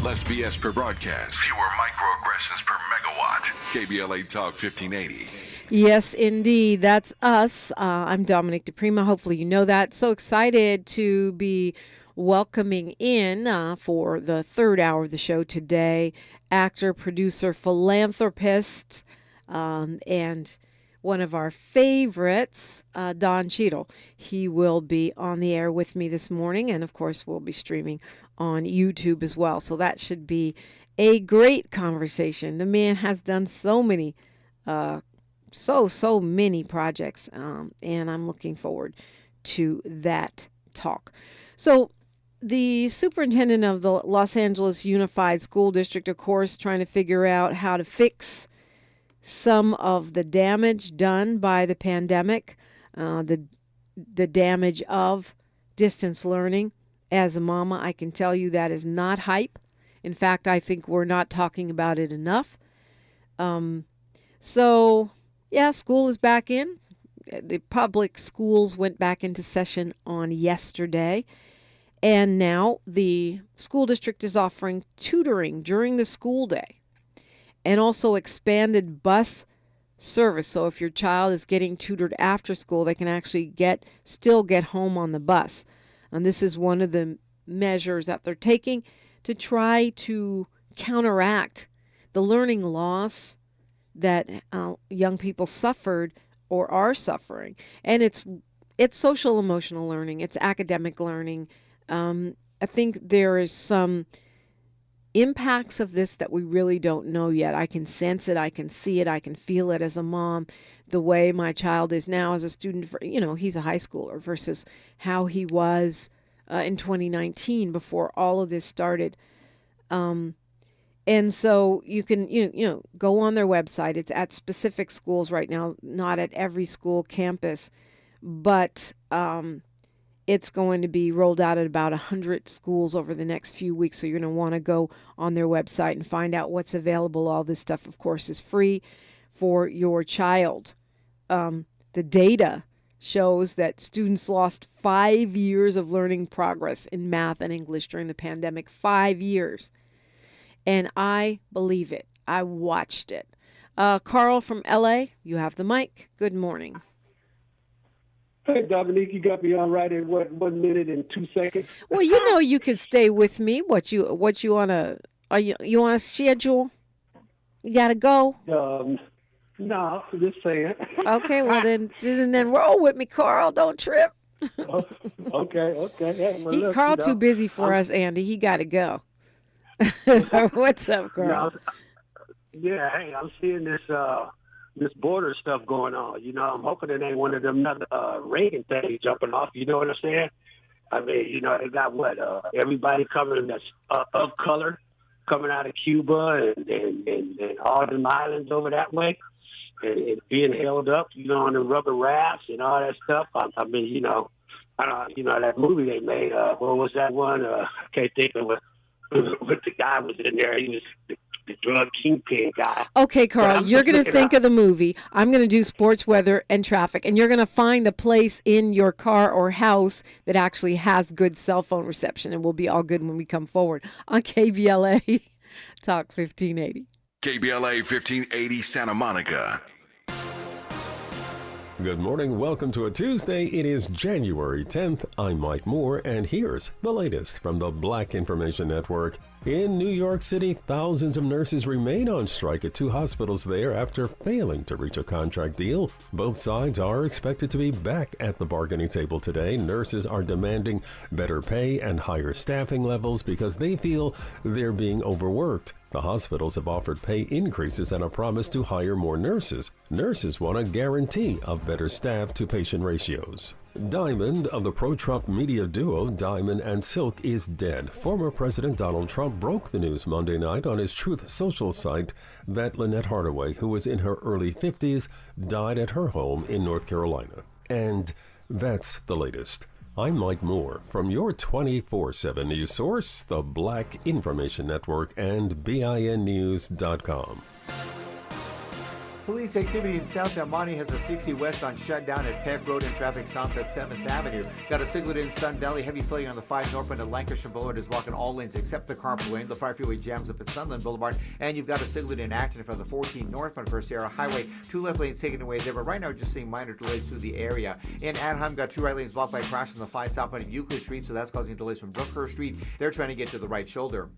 Less BS per broadcast. Fewer microaggressions per megawatt. KBLA Talk 1580. Yes, indeed. That's us. I'm Dominique DiPrima. Hopefully you know that. So excited to be welcoming in for the third hour of the show today, actor, producer, philanthropist, and one of our favorites, Don Cheadle. He will be on the air with me this morning, and of course we'll be streaming on YouTube as well. So that should be a great conversation. The man has done so many, so many projects, and I'm looking forward to that talk. So the superintendent of the Los Angeles Unified School District, of course, trying to figure out how to fix some of the damage done by the pandemic, the damage of distance learning. As a mama, I can tell you that is not hype. In fact, I think we're not talking about it enough. So, yeah, school is back in. The public schools went back into session on yesterday. And now the school district is offering tutoring during the school day and also expanded bus service. So if your child is getting tutored after school, they can actually still get home on the bus. And this is one of the measures that they're taking to try to counteract the learning loss that young people suffered or are suffering. And it's social emotional learning. It's academic learning. I think there is some impacts of this that we really don't know yet. I can sense it. I can see it. I can feel it as a mom. The way my child is now as a student, he's a high schooler versus how he was in 2019 before all of this started. And so you can, go on their website. It's at specific schools right now, not at every school campus, but it's going to be rolled out at about 100 schools over the next few weeks. So you're going to want to go on their website and find out what's available. All this stuff, of course, is free for your child. The data shows that students lost 5 years of learning progress in math and English during the pandemic. 5 years. And I believe it. I watched it. Carl from LA, you have the mic. Good morning. Hey, Dominique, you got me on right in 1 minute and 2 seconds. Well, you can stay with me. What you wanna? You on a schedule? You gotta go. No, just saying. Okay, well then roll with me, Carl. Don't trip. Okay. Hey, well, Carl too busy for us, Andy. He got to go. What's up, Carl? Hey, I'm seeing this border stuff going on. I'm hoping it ain't one of them another Reagan things jumping off. You know what I'm saying? I mean, they got everybody coming that's of color coming out of Cuba and all them islands over that way, and being held up, on the rubber rafts and all that stuff. I mean, that movie they made. What was that one? I can't think of what the guy was in there. He was the drug kingpin guy. Okay, Carl, you're going to think of the movie. I'm going to do sports, weather, and traffic, and you're going to find the place in your car or house that actually has good cell phone reception, and we'll be all good when we come forward on KBLA Talk 1580. KBLA 1580 Santa Monica. Good morning. Welcome to a Tuesday. It is January 10th. I'm Mike Moore, and here's the latest from the Black Information Network. In New York City, thousands of nurses remain on strike at 2 hospitals there after failing to reach a contract deal. Both sides are expected to be back at the bargaining table today. Nurses are demanding better pay and higher staffing levels because they feel they're being overworked. The hospitals have offered pay increases and a promise to hire more nurses. Nurses want a guarantee of better staff to patient ratios. Diamond of the pro-Trump media duo Diamond and Silk is dead. Former President Donald Trump broke the news Monday night on his Truth Social site that Lynette Hardaway, who was in her early 50s, died at her home in North Carolina. And that's the latest. I'm Mike Moore from your 24/7 news source, the Black Information Network and BINnews.com. Police activity in South El Monte has a 60 westbound shut down at Peck Road and traffic stops at 7th Avenue. Got a signal in Sun Valley. Heavy flooding on the 5 northbound at Lancashire Boulevard is blocking all lanes except the carpool lane. The 5 freeway jams up at Sunland Boulevard. And you've got a signal in Acton from the 14 northbound for Sierra Highway. 2 left lanes taken away there, but right now we're just seeing minor delays through the area. In Anaheim, got 2 right lanes blocked by a crash on the 5 southbound at Euclid Street, so that's causing delays from Brookhurst Street. They're trying to get to the right shoulder.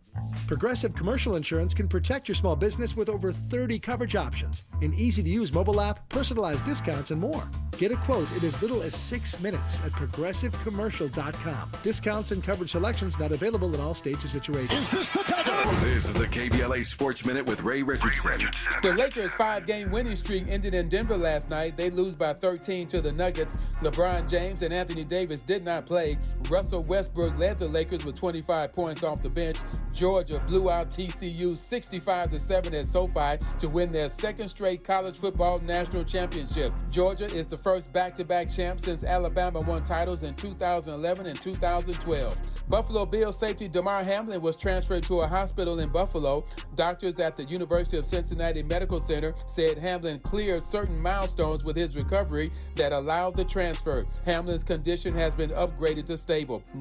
Progressive Commercial Insurance can protect your small business with over 30 coverage options, an easy-to-use mobile app, personalized discounts, and more. Get a quote in as little as 6 minutes at progressivecommercial.com. Discounts and coverage selections not available in all states or situations. This is the KBLA Sports Minute with Ray Richardson. The Lakers' 5-game winning streak ended in Denver last night. They lose by 13 to the Nuggets. LeBron James and Anthony Davis did not play. Russell Westbrook led the Lakers with 25 points off the bench. Georgia blew out TCU 65-7 at SoFi to win their second straight college football national championship. Georgia is the first back-to-back champ since Alabama won titles in 2011 and 2012. Buffalo Bills safety Damar Hamlin was transferred to a hospital in Buffalo. Doctors at the University of Cincinnati Medical Center said Hamlin cleared certain milestones with his recovery that allowed the transfer. Hamlin's condition has been upgraded to stable.